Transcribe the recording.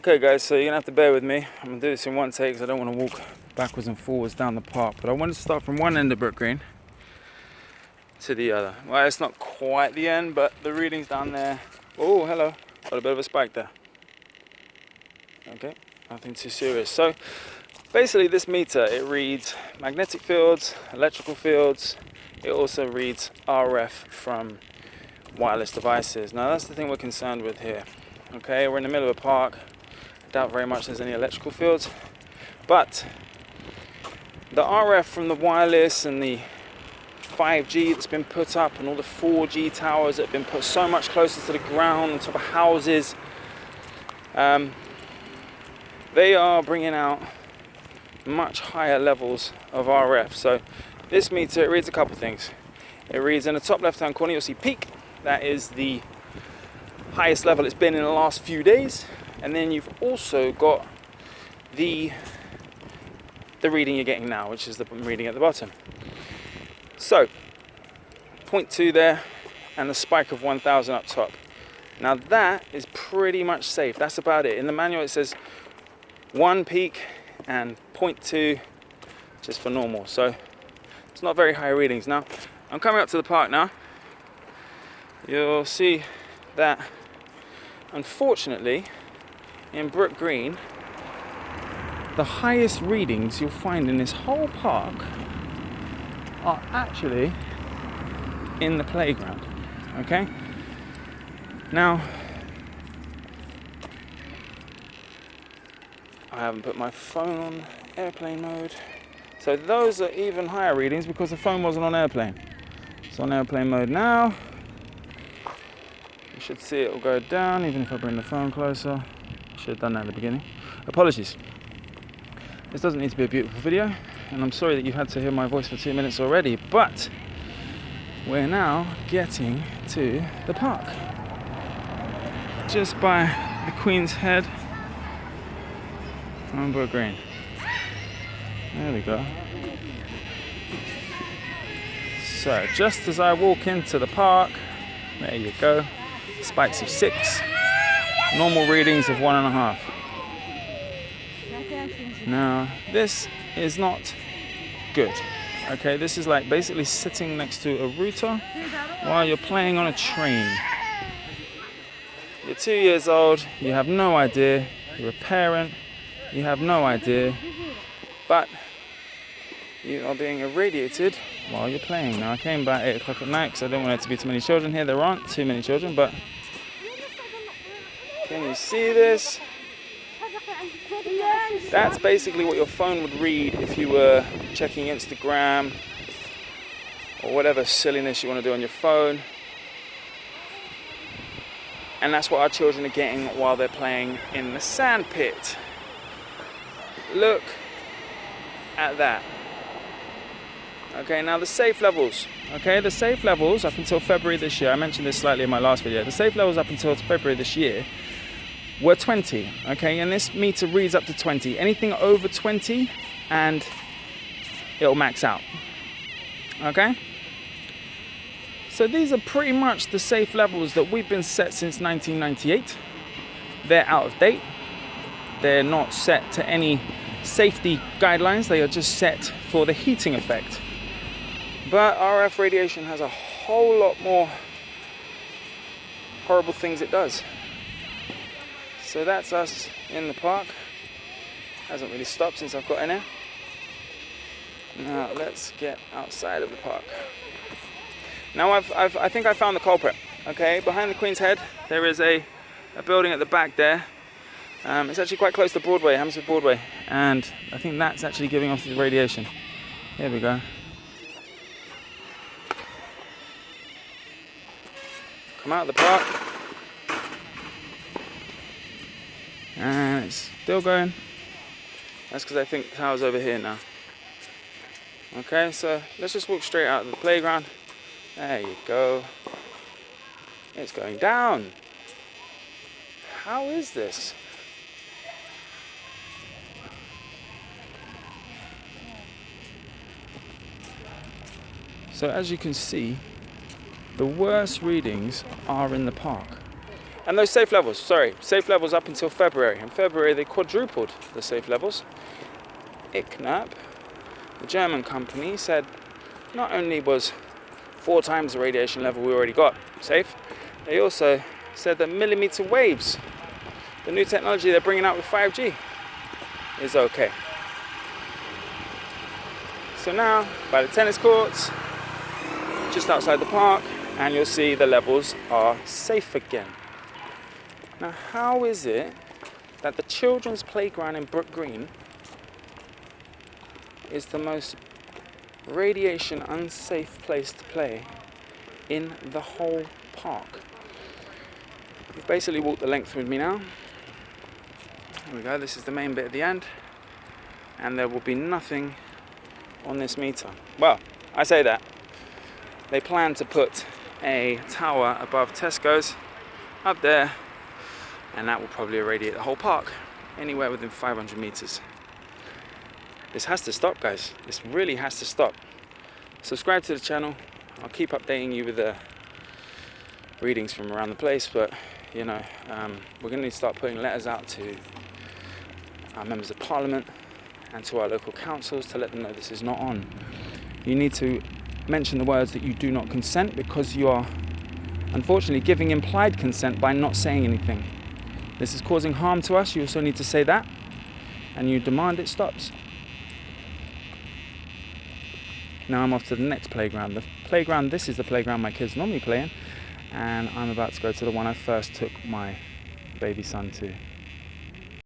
Okay guys, so you're gonna have to bear with me. I'm gonna do this in one take because I don't want to walk backwards and forwards down the park. But I wanted to start from one end of Brook Green to the other. Well, it's not quite the end, but the reading's down there. Oh, hello. Got a bit of a spike there. Okay, nothing too serious. So basically this meter, it reads magnetic fields, electrical fields. It also reads RF from wireless devices. Now that's the thing we're concerned with here. Okay, we're in the middle of a park. Doubt very much there's any electrical fields, but the RF from the wireless and the 5G that's been put up and all the 4G towers that have been put so much closer to the ground on top of houses, they are bringing out much higher levels of RF. So this meter, it reads a couple things. It reads in the top left hand corner, you'll see peak. That is the highest level it's been in the last few days. And then you've also got the reading you're getting now, which is the reading at the bottom. So 0.2 there and the spike of 1000 up top. Now that is pretty much safe. That's about it. In the manual it says 1 peak and 0.2 just for normal. So it's not very high readings. Now I'm coming up to the park now. You'll see that unfortunately in Brook Green, the highest readings you'll find in this whole park are actually in the playground. Okay? Now, I haven't put my phone on airplane mode. So those are even higher readings because the phone wasn't on airplane. It's on airplane mode now. You should see it will go down even if I bring the phone closer. Should have done that at the beginning. Apologies. This doesn't need to be a beautiful video, and I'm sorry that you've had to hear my voice for 2 minutes already, but we're now getting to the park. Just by the Queen's Head on Brook Green. There we go. So just as I walk into the park, there you go. Spikes of 6. Normal readings of 1.5. Now, this is not good. Okay, this is like basically sitting next to a router while you're playing on a train. You're 2 years old, you have no idea, you're a parent, you have no idea, but you are being irradiated while you're playing. Now, I came by 8 o'clock at night because I didn't want there to be too many children here. There aren't too many children, but can you see this? That's basically what your phone would read if you were checking Instagram or whatever silliness you want to do on your phone. And that's what our children are getting while they're playing in the sand pit. Look at that. Okay, now the safe levels. Okay, the safe levels up until February this year, I mentioned this slightly in my last video, the safe levels up until February this year were 20, okay, and this meter reads up to 20. Anything over 20 and it'll max out, okay? So these are pretty much the safe levels that we've been set since 1998. They're out of date. They're not set to any safety guidelines. They are just set for the heating effect. But RF radiation has a whole lot more horrible things it does. So that's us in the park. Hasn't really stopped since I've got in here. Now let's get outside of the park. Now I think I found the culprit. Okay, behind the Queen's Head there is a building at the back there. It's actually quite close to Broadway, Hammersmith Broadway, and I think that's actually giving off the radiation. Here we go. Come out of the park. And it's still going. That's because I think the tower's over here now. Okay, so let's just walk straight out of the playground. There you go. It's going down. How is this? So as you can see, the worst readings are in the park. And those safe levels, safe levels up until February. In February, they quadrupled the safe levels. ICNIRP, the German company, said not only was 4 times the radiation level we already got safe, they also said that millimeter waves, the new technology they're bringing out with 5G, is okay. So now, by the tennis courts, just outside the park, and you'll see the levels are safe again. Now, how is it that the children's playground in Brook Green is the most radiation unsafe place to play in the whole park? You've basically walked the length with me now. There we go, this is the main bit at the end, and there will be nothing on this meter. Well, I say that. They plan to put a tower above Tesco's up there, and that will probably irradiate the whole park, anywhere within 500 meters. This has to stop, guys. This really has to stop. Subscribe to the channel. I'll keep updating you with the readings from around the place, but you know, we're going to start putting letters out to our members of parliament and to our local councils to let them know this is not on. You need to mention the words that you do not consent, because you are unfortunately giving implied consent by not saying anything. This is causing harm to us. You also need to say that, and you demand it stops. Now I'm off to the next playground. This is the playground my kids normally play in, and I'm about to go to the one I first took my baby son to.